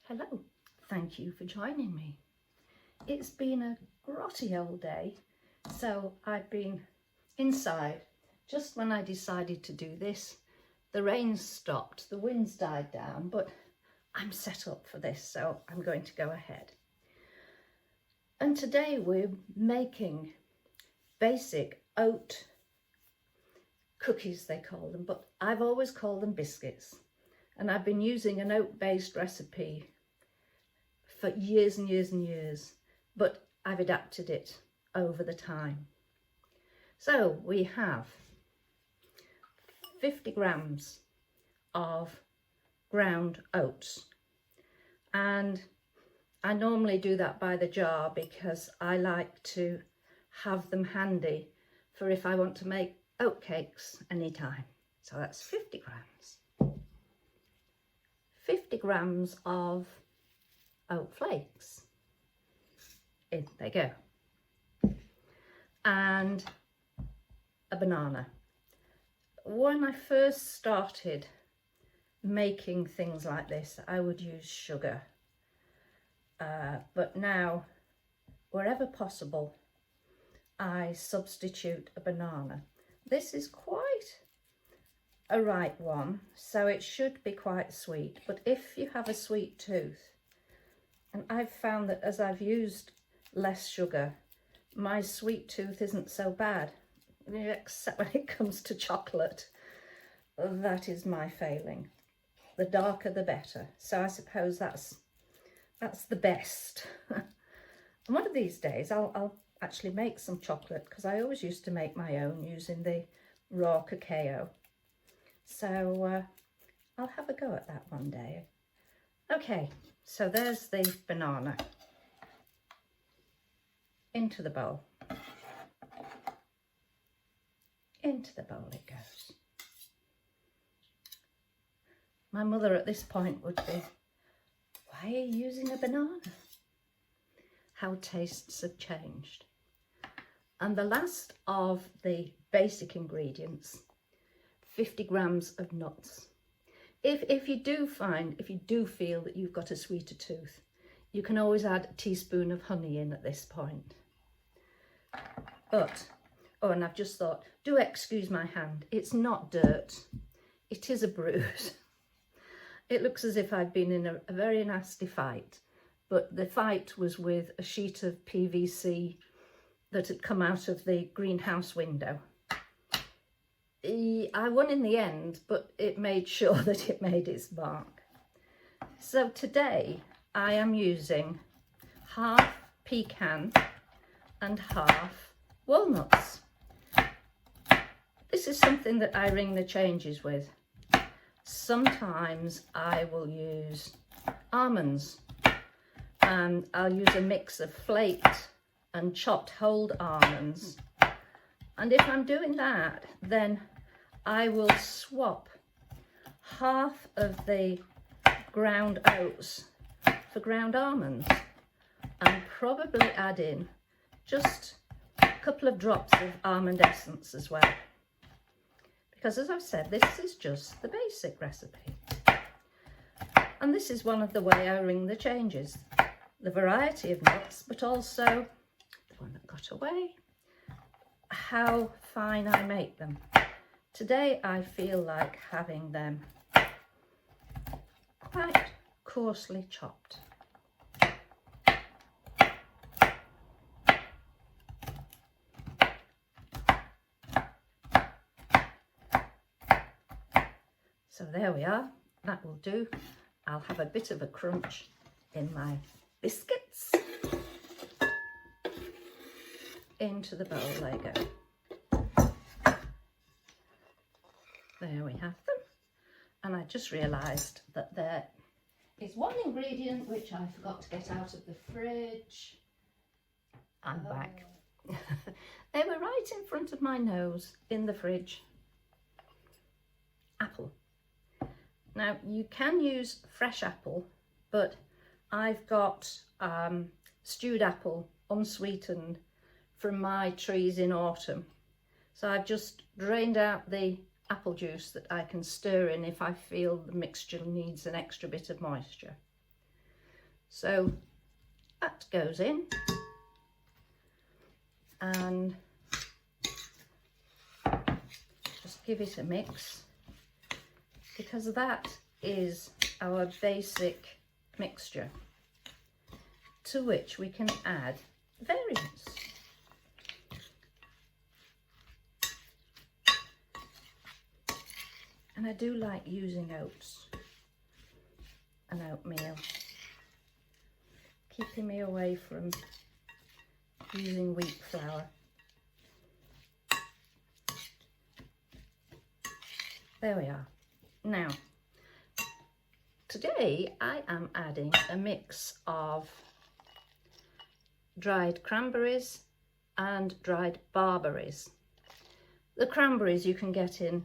Hello, thank you for joining me. It's been a grotty old day, so I've been inside. Just when I decided to do this, the rain stopped, the winds died down, but I'm set up for this, so I'm going to go ahead. And today we're making basic oat cookies, they call them, but I've always called them biscuits. And I've been using an oat-based recipe for years and years and years, but I've adapted it over the time. So we have 50 grams of ground oats, and I normally do that by the jar because I like to have them handy for if I want to make oat cakes anytime. So that's 50 grams. 50 grams of oat flakes. In they go. And a banana. When I first started making things like this, I would use sugar. But now, wherever possible, I substitute a banana. This is quite a ripe one, so it should be quite sweet. But if you have a sweet tooth, and I've found that as I've used less sugar, my sweet tooth isn't so bad, except when it comes to chocolate. That is my failing. The darker the better. So I suppose that's the best. And one of these days I'll actually make some chocolate, because I always used to make my own using the raw cacao. So I'll have a go at that one day. Okay, so there's the banana. Into the bowl. Into the bowl it goes. My mother at this point would be, why are you using a banana? How tastes have changed. And the last of the basic ingredients, 50 grams of nuts. If you do feel that you've got a sweeter tooth, you can always add a teaspoon of honey in at this point. But, oh, and I've just thought, do excuse my hand. It's not dirt. It is a bruise. It looks as if I've been in a very nasty fight, but the fight was with a sheet of PVC that had come out of the greenhouse window. I won in the end, but it made sure that it made its mark. So today I am using half pecan and half walnuts. This is something that I ring the changes with. Sometimes I will use almonds, and I'll use a mix of flaked and chopped whole almonds. And if I'm doing that, then I will swap half of the ground oats for ground almonds, and probably add in just a couple of drops of almond essence as well. Because as I've said, this is just the basic recipe. And this is one of the way I ring the changes. The variety of nuts, but also the one that got away, how fine I make them. Today I feel like having them quite coarsely chopped. So there we are, that will do. I'll have a bit of a crunch in my biscuits. Into the bowl they go. There we have them. And I just realised that there is one ingredient which I forgot to get out of the fridge. I'm back. They were right in front of my nose in the fridge. Apple. Now you can use fresh apple, but I've got stewed apple, unsweetened, from my trees in autumn. So I've just drained out the apple juice that I can stir in if I feel the mixture needs an extra bit of moisture. So that goes in, and just give it a mix, because that is our basic mixture, to which we can add variants. And I do like using oats and oatmeal, keeping me away from using wheat flour. There we are. Now, today I am adding a mix of dried cranberries and dried barberries. The cranberries you can get in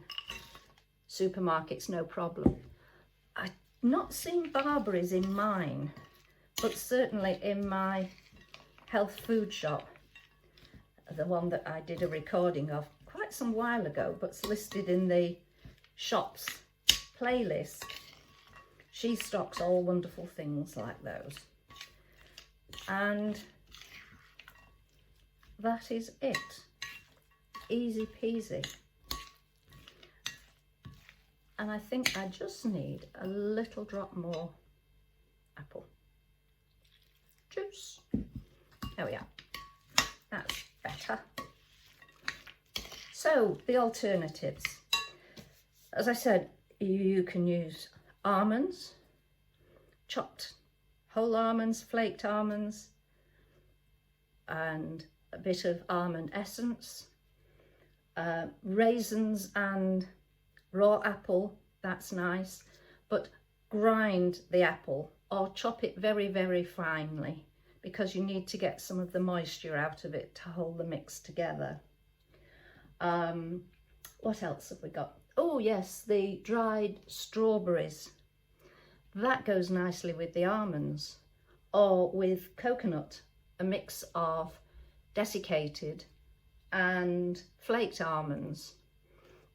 supermarkets, no problem. I've not seen barberries in mine, but certainly in my health food shop, the one that I did a recording of quite some while ago, but it's listed in the shops playlist. She stocks all wonderful things like those. And that is it. Easy peasy. And I think I just need a little drop more apple juice. There we are. That's better. So the alternatives. As I said, you can use almonds, chopped whole almonds, flaked almonds, and a bit of almond essence, raisins and raw apple, that's nice, but grind the apple or chop it very, very finely, because you need to get some of the moisture out of it to hold the mix together. What else have we got? Oh yes, the dried strawberries. That goes nicely with the almonds, or with coconut, a mix of desiccated and flaked almonds.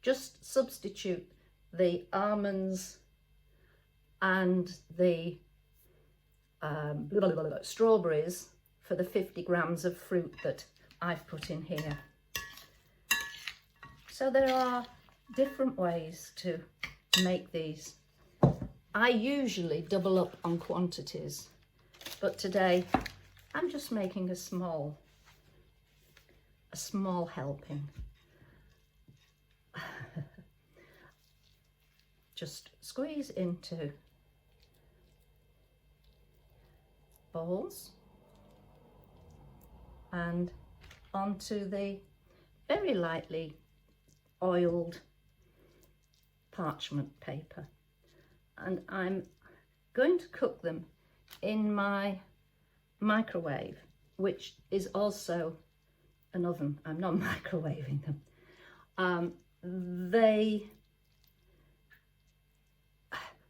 Just substitute the almonds and the strawberries for the 50 grams of fruit that I've put in here. So there are different ways to make these. I usually double up on quantities, but today I'm just making a small helping. Just squeeze into bowls and onto the very lightly oiled parchment paper, and I'm going to cook them in my microwave, which is also an oven. I'm not microwaving them.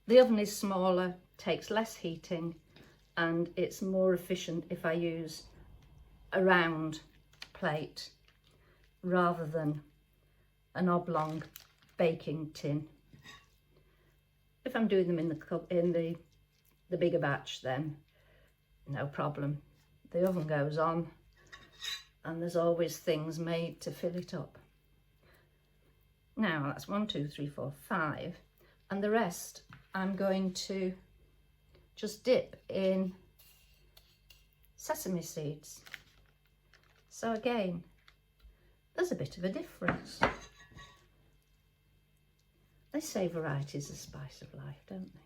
The oven is smaller, takes less heating, and it's more efficient if I use a round plate rather than an oblong baking tin. If I'm doing them in the bigger batch, then no problem. The oven goes on and there's always things made to fill it up. Now that's 1, 2, 3, 4, 5, and the rest I'm going to just dip in sesame seeds. So again, there's a bit of a difference. They say variety's the spice of life, don't they?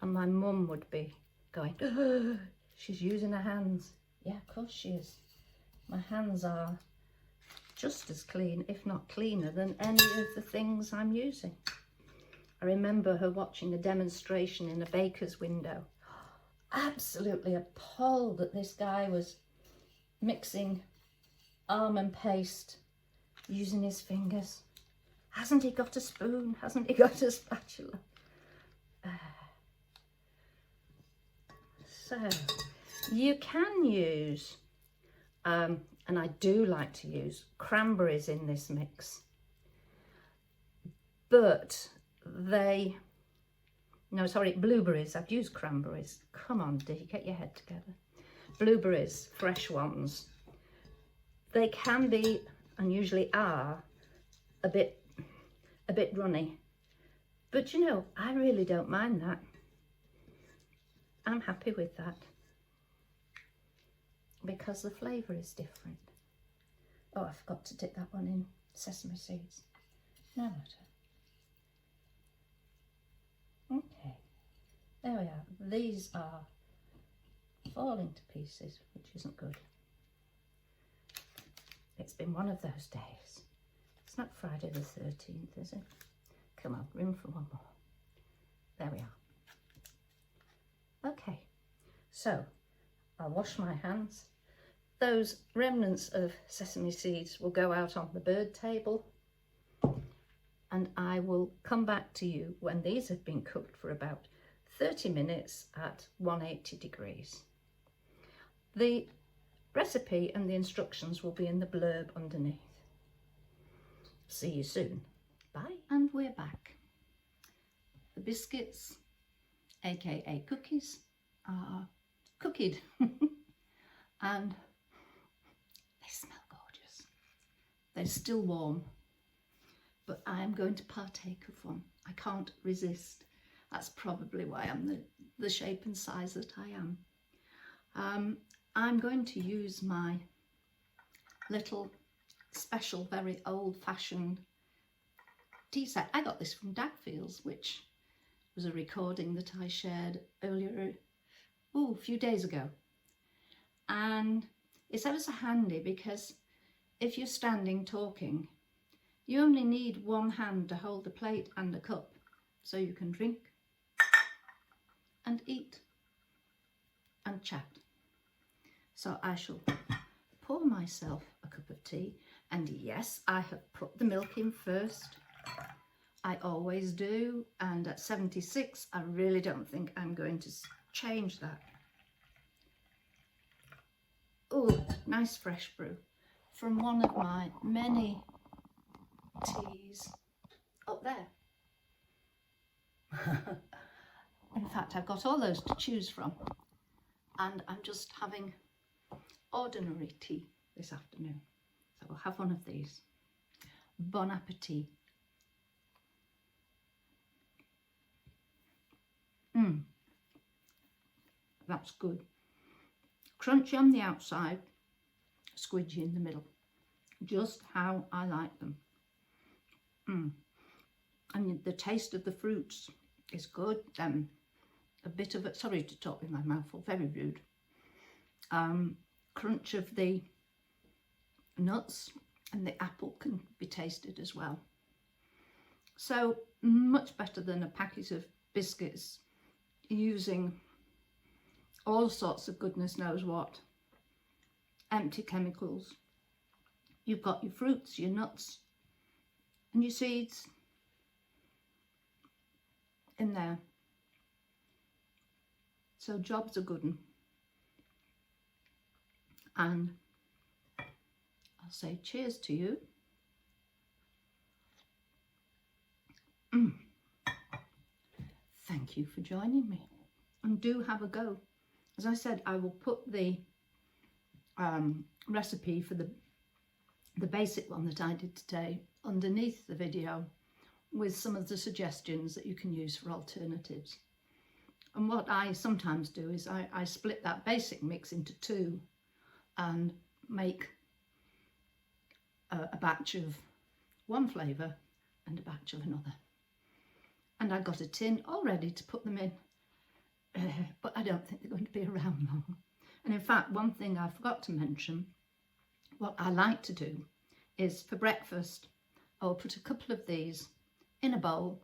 And my mum would be going, oh, she's using her hands. Yeah, of course she is. My hands are just as clean, if not cleaner, than any of the things I'm using. I remember her watching a demonstration in a baker's window, absolutely appalled that this guy was mixing almond paste using his fingers. Hasn't he got a spoon? Hasn't he got a spatula? So you can use, and I do like to use cranberries in this mix, but they no, sorry, blueberries. I've used cranberries. Come on, Dee, get your head together. Blueberries, fresh ones. They can be, and usually are, a bit runny. But you know, I really don't mind that. I'm happy with that because the flavour is different. Oh, I forgot to dip that one in sesame seeds. No matter. Okay, there we are. These are falling to pieces, which isn't good. It's been one of those days. It's not Friday the 13th, is it? Come on, room for one more. There we are. Okay, so I'll wash my hands. Those remnants of sesame seeds will go out on the bird table, and I will come back to you when these have been cooked for about 30 minutes at 180 degrees. The recipe and the instructions will be in the blurb underneath. See you soon. Bye. And we're back. The biscuits, aka cookies, are cooked and they smell gorgeous. They're still warm, but I'm going to partake of one. I can't resist. That's probably why I'm the shape and size that I am. I'm going to use my little special, very old-fashioned tea set. I got this from Dagfields, which was a recording that I shared earlier, a few days ago. And it's ever so handy because if you're standing talking, you only need one hand to hold a plate and a cup, so you can drink and eat and chat. So I shall pour myself a cup of tea, and yes, I have put the milk in first. I always do, and at 76 I really don't think I'm going to change that. Oh, nice fresh brew from one of my many teas up there. In fact, I've got all those to choose from, and I'm just having ordinary tea this afternoon. So we'll have one of these. Bon appetit. That's good. Crunchy on the outside, squidgy in the middle. Just how I like them. And the taste of the fruits is good. A bit of it, sorry to talk with my mouth full, very rude. Crunch of the nuts and the apple can be tasted as well. So much better than a packet of biscuits using all sorts of goodness knows what, empty chemicals. You've got your fruits, your nuts and your seeds in there. So job's a good one. And I'll say cheers to you. Thank you for joining me, and do have a go. As I said, I will put the recipe for the basic one that I did today underneath the video with some of the suggestions that you can use for alternatives. And what I sometimes do is I split that basic mix into two and make a batch of one flavour and a batch of another. And I got a tin all ready to put them in, but I don't think they're going to be around long. And in fact, one thing I forgot to mention, what I like to do is for breakfast, I'll put a couple of these in a bowl,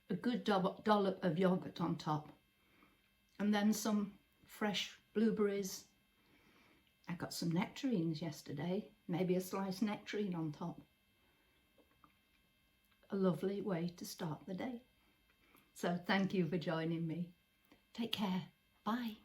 a good dollop of yoghurt on top, and then some fresh blueberries. I got some nectarines yesterday, maybe a sliced nectarine on top. A lovely way to start the day. So thank you for joining me. Take care. Bye.